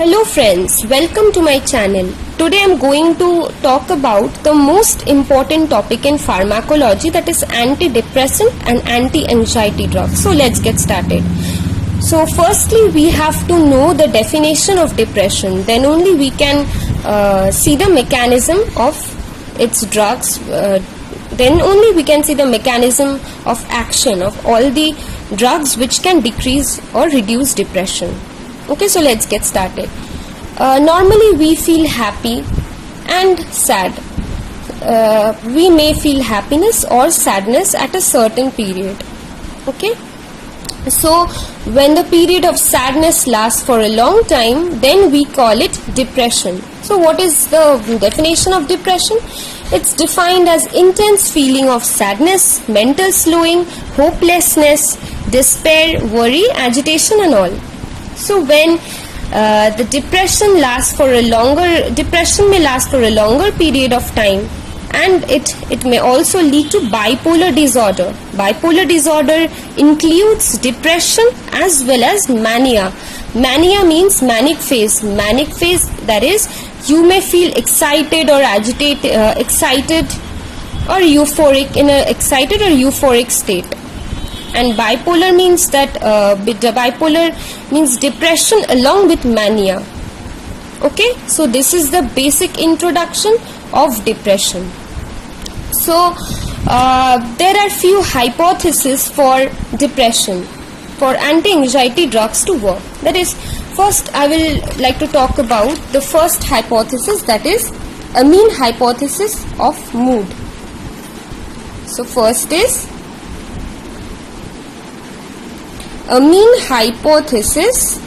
Hello friends, welcome to my channel. Today I am going to talk about the most important topic in pharmacology, that is antidepressant and anti-anxiety drugs. So let's get started. So firstly we have to know the definition of depression, then only we can see the mechanism of its drugs, then only we can see the mechanism of action of all the drugs which can decrease or reduce depression. Okay, so let's get started. Normally we feel happy and sad. We may feel happiness or sadness at a certain period. Okay, so when the period of sadness lasts for a long time, then we call it depression. So what is the definition of depression? It's defined as intense feeling of sadness, mental slowing, hopelessness, despair, worry, agitation and all. So when the depression may last for a longer period of time, and it may also lead to bipolar disorder. Bipolar disorder includes depression as well as mania. Mania means manic phase. Manic phase, that is, you may feel excited or excited or euphoric, in an excited or euphoric state. And bipolar means that bipolar means depression along with mania. Okay, so this is the basic introduction of depression. So there are few hypotheses for depression, for anti-anxiety drugs to work. That is, first I will like to talk about the first hypothesis, that is a mean hypothesis of mood. So first is a mean hypothesis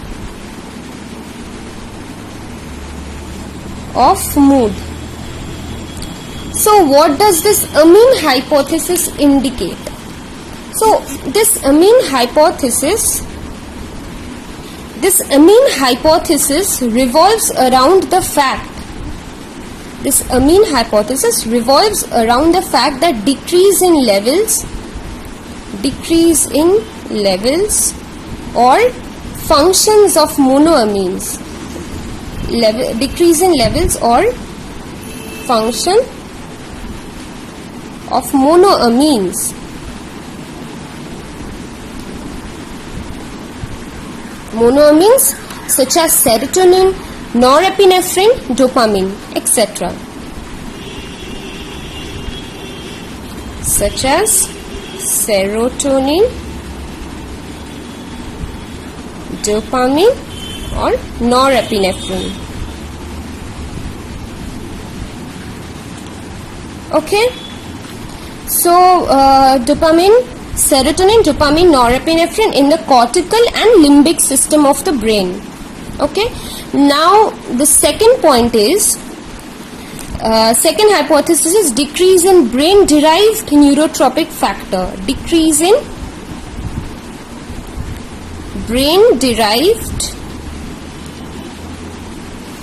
of mood. So what does this mean hypothesis indicate? So this mean hypothesis revolves around the fact that decrease in levels or functions of monoamines, decrease in levels or function of monoamines such as serotonin, norepinephrine, dopamine, etc. such as serotonin, dopamine or norepinephrine. Okay, so serotonin, dopamine, norepinephrine in the cortical and limbic system of the brain. Okay, now the second point is, second hypothesis is decrease in brain derived neurotropic factor. Decrease in brain derived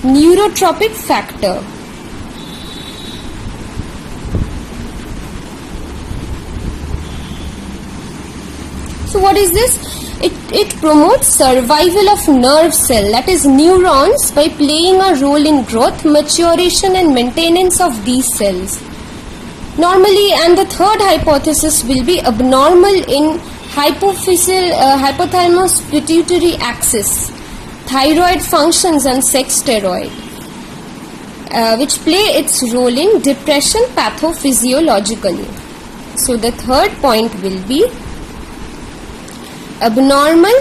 neurotropic factor. So what is this? It promotes survival of nerve cell, that is neurons, by playing a role in growth, maturation and maintenance of these cells. Normally, and the third hypothesis will be abnormal in hypothalamus pituitary axis, thyroid functions and sex steroid, which play its role in depression pathophysiologically. So the third point will be abnormal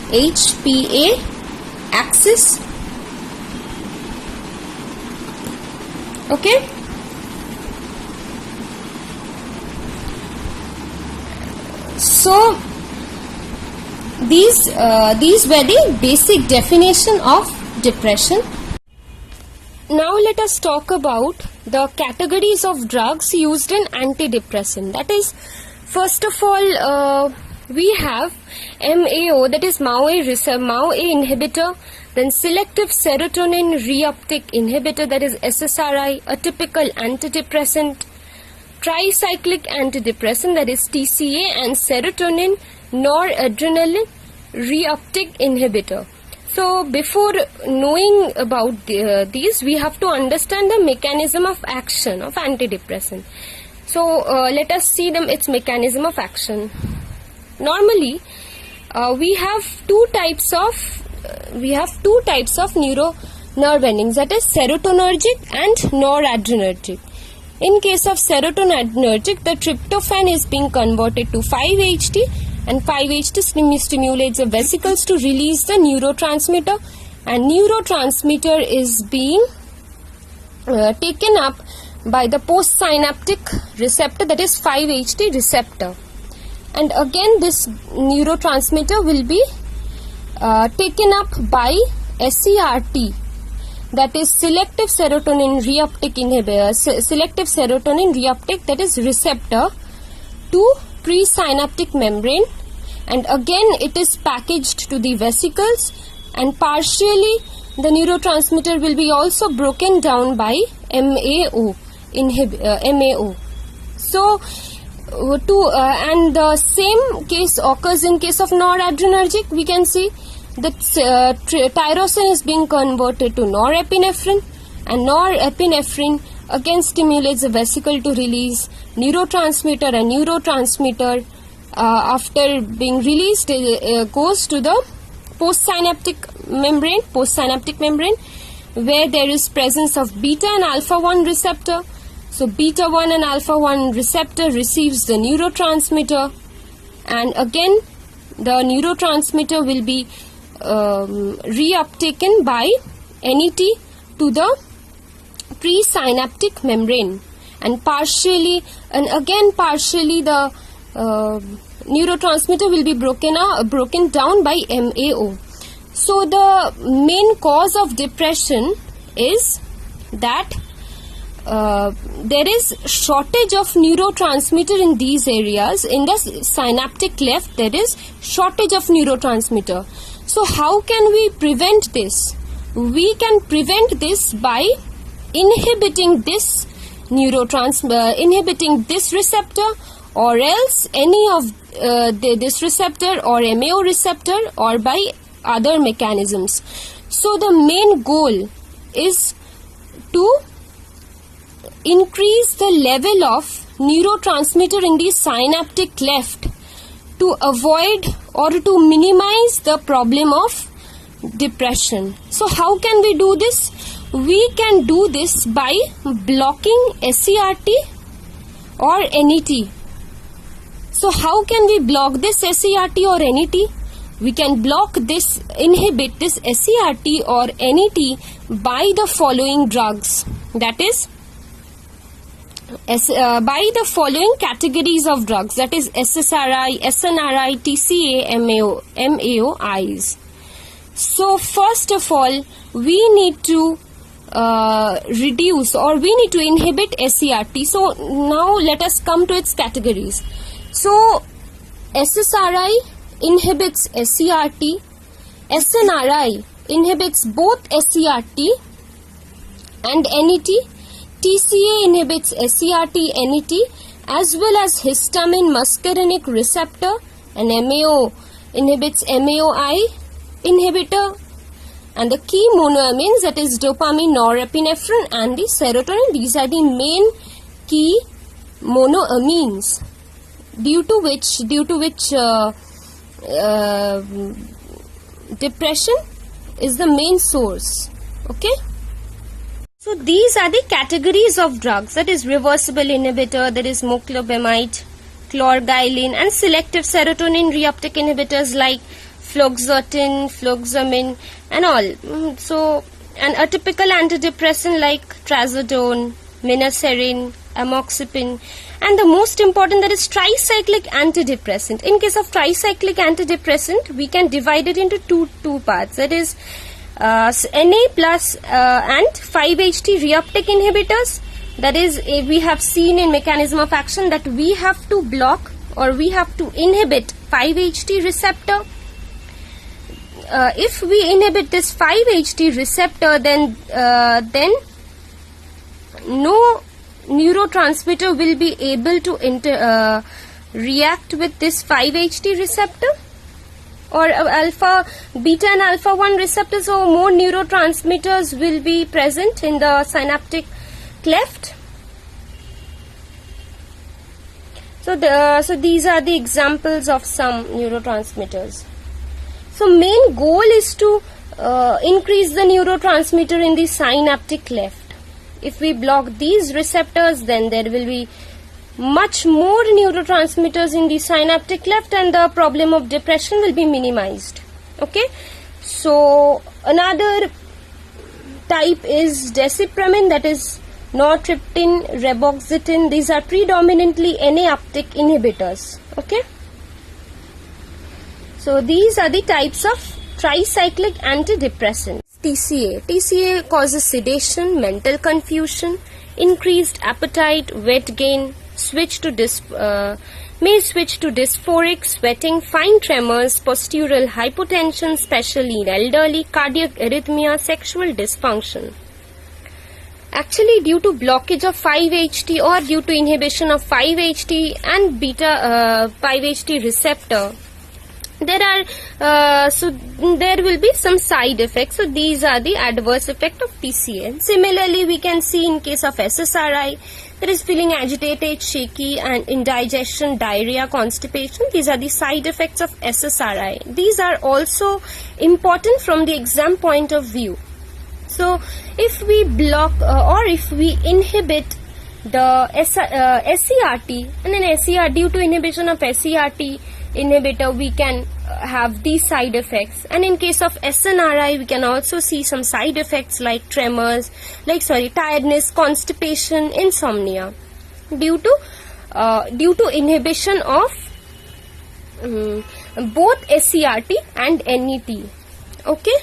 HPA axis. Okay, so these were the basic definition of depression. Now let us talk about the categories of drugs used in antidepressant. That is, first of all, we have MAO, that is MAO-A inhibitor, then selective serotonin reuptake inhibitor, that is SSRI, a typical antidepressant, tricyclic antidepressant, that is TCA, and serotonin noradrenaline reuptake inhibitor. So before knowing about these, we have to understand the mechanism of action of antidepressant. So let us see its mechanism of action. Normally, we have two types of nerve endings, that is serotonergic and noradrenergic. In case of serotonergic, the tryptophan is being converted to 5-HT, and 5-HT stimulates the vesicles to release the neurotransmitter, and neurotransmitter is being taken up by the postsynaptic receptor, that is 5-HT receptor. And again this neurotransmitter will be taken up by SERT, that is selective serotonin reuptake inhibitor, selective serotonin reuptake, that is receptor, to presynaptic membrane, and again it is packaged to the vesicles, and partially the neurotransmitter will be also broken down by MAO MAO. So and the same case occurs in case of noradrenergic. We can see that tyrosine is being converted to norepinephrine, and norepinephrine again stimulates the vesicle to release neurotransmitter, and neurotransmitter after being released goes to the postsynaptic membrane, where there is presence of beta and alpha 1 receptor. So beta 1 and alpha 1 receptor receives the neurotransmitter, and again the neurotransmitter will be reuptaken by NET to the presynaptic membrane, and partially the neurotransmitter will be broken down by MAO. So the main cause of depression is that there is shortage of neurotransmitter in these areas. In the synaptic cleft there is shortage of neurotransmitter. So how can we prevent this? We can prevent this by inhibiting this inhibiting this receptor, or else any of this receptor or MAO receptor, or by other mechanisms. So the main goal is to increase the level of neurotransmitter in the synaptic cleft to avoid or to minimize the problem of depression. So how can we do this? We can do this by blocking SERT or NET. So how can we block this SERT or NET? We can inhibit this SERT or NET by the following drugs, that is by the following categories of drugs, that is SSRI, SNRI, TCA, MAOIs. So first of all, we need to reduce, or we need to inhibit SERT. So now let us come to its categories. So SSRI inhibits SERT, SNRI inhibits both SERT and NET, TCA inhibits SERT, NET, as well as histamine muscarinic receptor, and MAO inhibits MAOI inhibitor, and the key monoamines, that is dopamine, norepinephrine, and the serotonin. These are the main key monoamines due to which depression is the main source. Okay. So these are the categories of drugs, that is reversible inhibitor, that is moclobemide, chlorgyline, and selective serotonin reuptake inhibitors like fluoxetine, fluoxamine, and all. So an atypical antidepressant like trazodone, minacerin, amoxicillin, and the most important, that is tricyclic antidepressant. In case of tricyclic antidepressant, we can divide it into two parts, that is NA plus and 5-HT reuptake inhibitors. That is, we have seen in mechanism of action that we have to block, or we have to inhibit 5-HT receptor. If we inhibit this 5-HT receptor, then no neurotransmitter will be able to react with this 5-HT receptor, or alpha, beta and alpha 1 receptors, or more neurotransmitters will be present in the synaptic cleft. So these are the examples of some neurotransmitters. So main goal is to increase the neurotransmitter in the synaptic cleft. If we block these receptors, then there will be much more neurotransmitters in the synaptic cleft and the problem of depression will be minimized. Okay, so another type is desipramine, that is nortriptyl, reboxetine. These are predominantly NA uptake inhibitors. Okay, so these are the types of tricyclic antidepressants. TCA causes sedation, mental confusion, increased appetite, weight gain, may switch to dysphoric, sweating, fine tremors, postural hypotension, especially in elderly, cardiac arrhythmia, sexual dysfunction. Actually, due to blockage of 5-HT or due to inhibition of 5-HT and beta 5-HT receptor, there will be some side effects. So these are the adverse effect of TCA. Similarly, we can see in case of SSRI, there is feeling agitated, shaky, and indigestion, diarrhea, constipation. These are the side effects of SSRI. These are also important from the exam point of view. So if we block or if we inhibit the SCRT, and in due to inhibition of SCRT inhibitor, we can have these side effects. And in case of SNRI, we can also see some side effects like tremors, tiredness, constipation, insomnia, due to inhibition of both SCRT and NET. Okay.